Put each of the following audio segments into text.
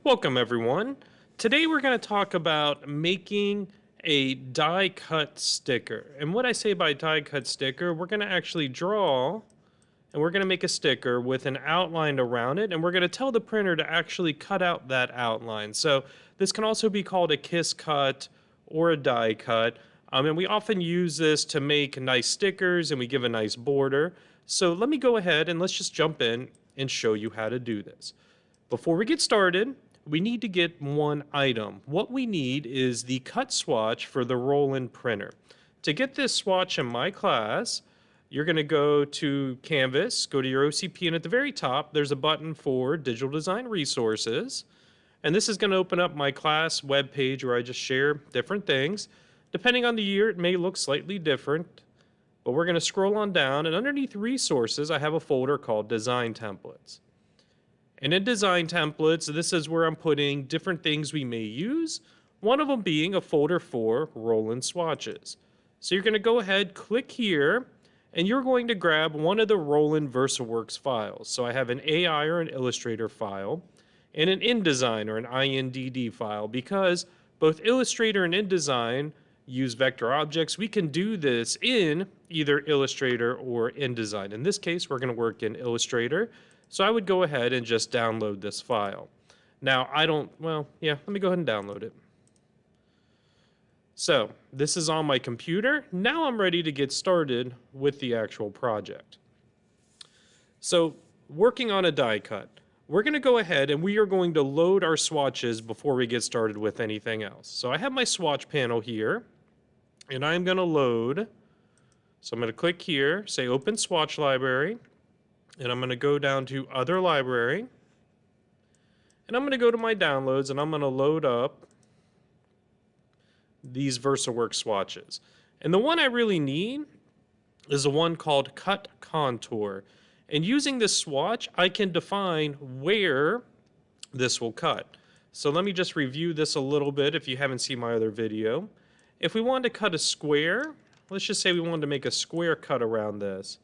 Welcome, everyone. Today we're going to talk about making a die cut sticker. And what I say by die cut sticker, we're going to actually draw and we're going to make a sticker with an outline around it. And we're going to tell the printer to actually cut out that outline. So this can also be called a kiss cut or a die cut. And we often use this to make nice stickers and we give a nice border. So let me go ahead and let's just jump in and show you how to do this. Before we get started, we need to get one item. What we need is the cut swatch for the Roland printer. To get this swatch in my class, you're going to go to Canvas, go to your OCP, and at the very top, there's a button for Digital Design Resources. And this is going to open up my class web page where I just share different things. Depending on the year, it may look slightly different, but we're going to scroll on down, and underneath Resources, I have a folder called Design Templates. And in design templates, this is where I'm putting different things we may use, one of them being a folder for Roland swatches. So you're going to go ahead, click here, and you're going to grab one of the Roland VersaWorks files. So I have an AI or an Illustrator file, and an InDesign or an INDD file, because both Illustrator and InDesign use vector objects. We can do this in either Illustrator or InDesign. In this case, we're going to work in Illustrator. So I would go ahead and just download this file. Now, let me go ahead and download it. So this is on my computer. Now I'm ready to get started with the actual project. So working on a die cut, we're going to go ahead and we are going to load our swatches before we get started with anything else. So I have my swatch panel here, and I'm going to load. So I'm going to click here, say Open Swatch Library. And I'm going to go down to Other Library. And I'm going to go to my downloads and I'm going to load up these VersaWorks swatches. And the one I really need is the one called Cut Contour. And using this swatch, I can define where this will cut. So let me just review this a little bit if you haven't seen my other video. If we wanted to cut a square, let's just say we wanted to make a square cut around this.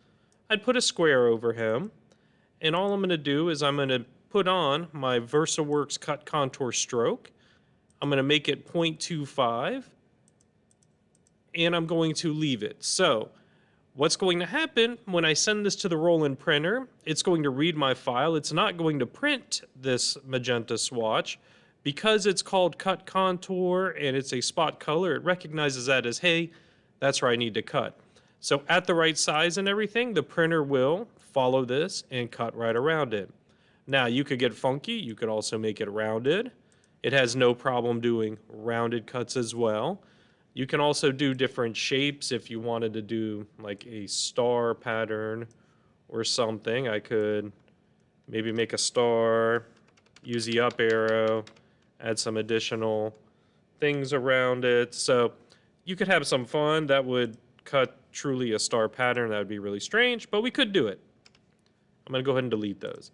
I'd put a square over him, and all I'm going to do is I'm going to put on my VersaWorks Cut Contour Stroke. I'm going to make it 0.25, and I'm going to leave it. So what's going to happen when I send this to the Roland printer, it's going to read my file. It's not going to print this magenta swatch. Because it's called Cut Contour and it's a spot color, it recognizes that as, hey, that's where I need to cut. So at the right size and everything, the printer will follow this and cut right around it. Now, you could get funky. You could also make it rounded. It has no problem doing rounded cuts as well. You can also do different shapes if you wanted to do like a star pattern or something. I could maybe make a star, use the up arrow, add some additional things around it. So you could have some fun. That would cut truly a star pattern. That would be really strange, but we could do it. I'm going to go ahead and delete those.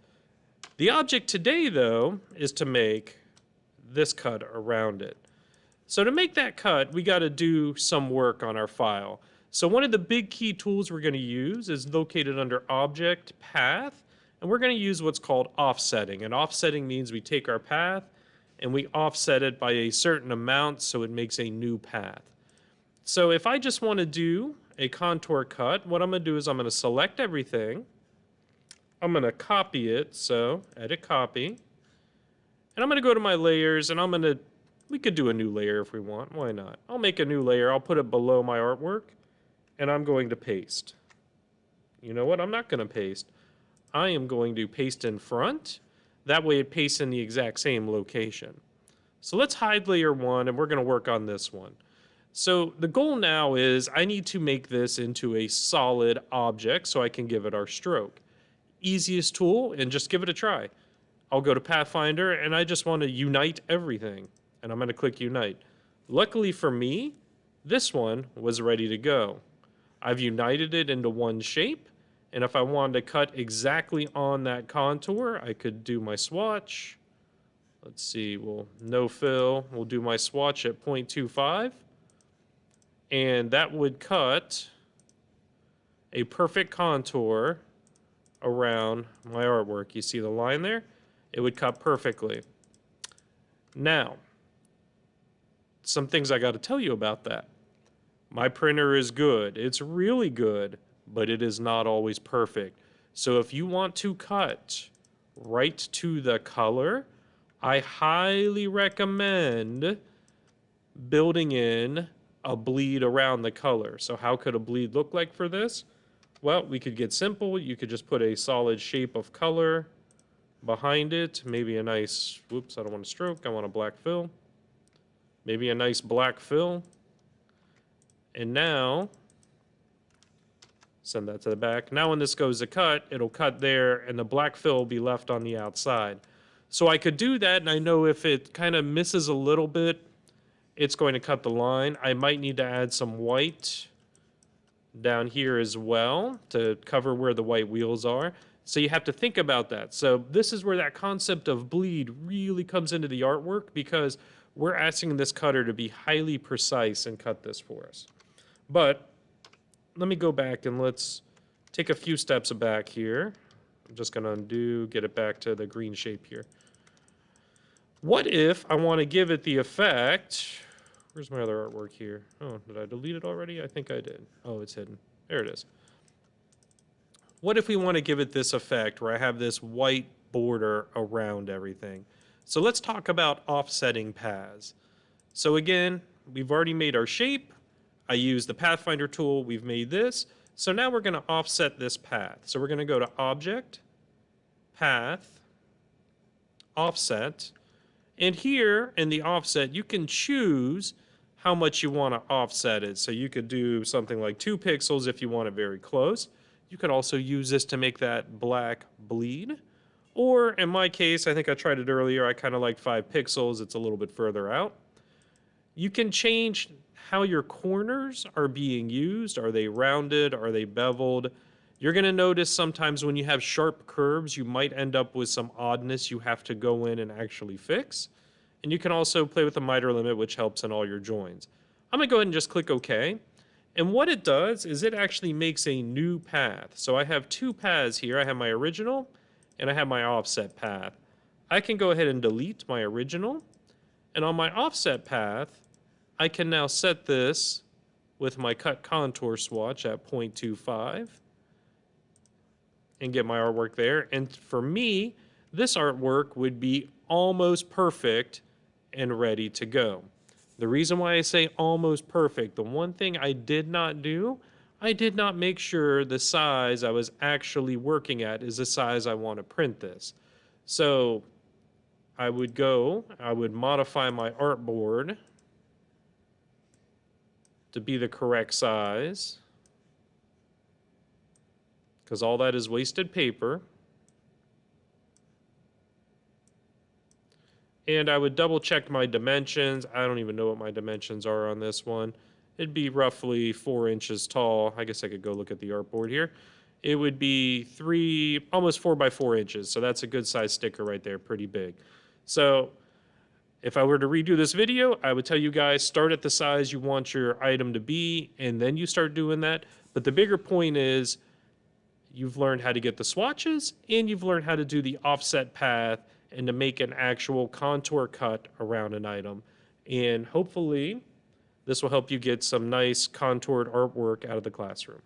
The object today, though, is to make this cut around it. So to make that cut, we got to do some work on our file. So one of the big key tools we're going to use is located under Object, Path, and we're going to use what's called offsetting. And offsetting means we take our path and we offset it by a certain amount so it makes a new path. So if I just want to do a contour cut, what I'm going to do is I'm going to select everything. I'm going to copy it, so edit copy. And I'm going to go to my layers and we could do a new layer if we want, why not? I'll make a new layer, I'll put it below my artwork, and I'm going to paste. You know what, I'm not going to paste. I am going to paste in front, that way it pastes in the exact same location. So let's hide layer 1 and we're going to work on this one. So the goal now is I need to make this into a solid object so I can give it our stroke. Easiest tool, and just give it a try. I'll go to Pathfinder and I just want to unite everything. And I'm going to click Unite. Luckily for me, this one was ready to go. I've united it into one shape. And if I wanted to cut exactly on that contour, I could do my swatch. Let's see, no fill. We'll do my swatch at 0.25. And that would cut a perfect contour around my artwork. You see the line there? It would cut perfectly. Now, some things I got to tell you about that. My printer is good. It's really good, but it is not always perfect. So if you want to cut right to the color, I highly recommend building in a bleed around the color. So how could a bleed look like for this? Well, we could get simple. You could just put a solid shape of color behind it. Maybe a nice, whoops, I don't want a stroke. I want a black fill. Maybe a nice black fill. And now, send that to the back. Now when this goes to cut, it'll cut there, and the black fill will be left on the outside. So I could do that, and I know if it kind of misses a little bit, it's going to cut the line. I might need to add some white down here as well to cover where the white wheels are. So you have to think about that. So this is where that concept of bleed really comes into the artwork, because we're asking this cutter to be highly precise and cut this for us. But let me go back and let's take a few steps back here. I'm just going to undo, get it back to the green shape here. What if I want to give it the effect? Where's my other artwork here? Oh, did I delete it already? I think I did. Oh, it's hidden. There it is. What if we want to give it this effect where I have this white border around everything? So let's talk about offsetting paths. So again, we've already made our shape. I used the Pathfinder tool. We've made this. So now we're going to offset this path. So we're going to go to Object, Path, Offset. And here in the offset, you can choose how much you want to offset it. So you could do something like 2 pixels if you want it very close. You could also use this to make that black bleed. Or in my case, I think I tried it earlier, I kind of like 5 pixels. It's a little bit further out. You can change how your corners are being used. Are they rounded? Are they beveled? You're going to notice sometimes when you have sharp curves, you might end up with some oddness you have to go in and actually fix. And you can also play with the miter limit, which helps in all your joins. I'm going to go ahead and just click OK. And what it does is it actually makes a new path. So I have 2 paths here. I have my original and I have my offset path. I can go ahead and delete my original. And on my offset path, I can now set this with my cut contour swatch at 0.25 and get my artwork there. And for me, this artwork would be almost perfect and ready to go. The reason why I say almost perfect, the one thing I did not do, I did not make sure the size I was actually working at is the size I want to print this. So I would modify my artboard to be the correct size, because all that is wasted paper. And I would double check my dimensions. I don't even know what my dimensions are on this one. It'd be roughly 4 inches tall. I guess I could go look at the artboard here. It would be almost 4 by 4 inches. So that's a good size sticker right there, pretty big. So if I were to redo this video, I would tell you guys, start at the size you want your item to be, and then you start doing that. But the bigger point is, you've learned how to get the swatches, and you've learned how to do the offset path and to make an actual contour cut around an item. And hopefully, this will help you get some nice contoured artwork out of the classroom.